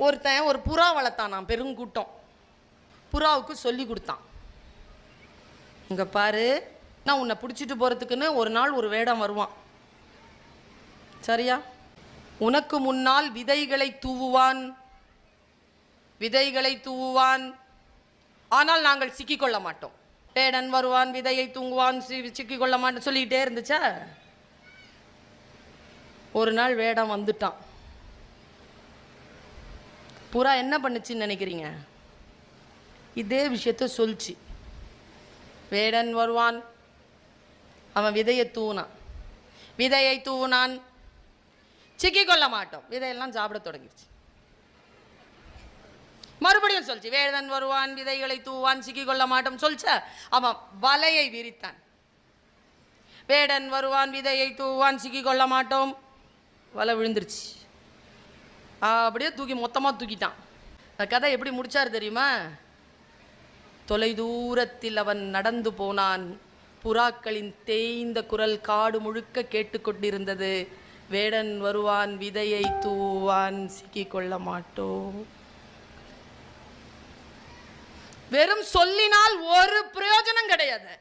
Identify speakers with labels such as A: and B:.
A: ஒருத்தன் ஒரு புறா வளர்த்தான், நான் பெருங்கூட்டம். புறாவுக்கு சொல்லி கொடுத்தான், இங்கே பாரு, நான் உன்னை பிடிச்சிட்டு போகிறதுக்குன்னு ஒரு நாள் ஒரு வேடம் வருவான், சரியா? உனக்கு முன்னால் விதைகளை தூவுவான், விதைகளை தூவுவான், ஆனால் நாங்கள் சிக்கிக்கொள்ள மாட்டோம். வேடன் வருவான், விதையை தூங்குவான், சிக்கிக்கொள்ள மாட்டோம் சொல்லிக்கிட்டே இருந்துச்சா. ஒரு நாள் வேடம் வந்துட்டான். புறா என்ன பண்ணுச்சுன்னு நினைக்கிறீங்க? இதே விஷயத்த சொல்லிச்சு. வேடன் வருவான், அவன் விதையை தூவினான், விதையை தூவினான், சிக்கிக்கொள்ள மாட்டோம், விதையெல்லாம் சாப்பிட தொடங்கிடுச்சு. மறுபடியும் சொல்லிச்சு, வேடன் வருவான், விதைகளை தூவான், சிக்கிக்கொள்ள மாட்டோம் சொல்லிச்ச. அவன் வலையை விரித்தான். வேடன் வருவான், விதையை தூவான், சிக்கிக்கொள்ள மாட்டோம், வலை விழுந்துருச்சு. அப்படியே தூக்கி மொத்தமாக தூக்கிட்டான். அந்த கதை எப்படி முடிச்சார் தெரியுமா? தொலை தூரத்தில் அவன் நடந்து போனான், புறாக்களின் தேய்ந்த குரல் காடு முழுக்க கேட்டுக்கொண்டிருந்தது. வேடன் வருவான், விதையை தூவான், சிக்கிக்கொள்ள மாட்டோம். வெறும் சொல்லினால் ஒரு பிரயோஜனம் கிடையாது.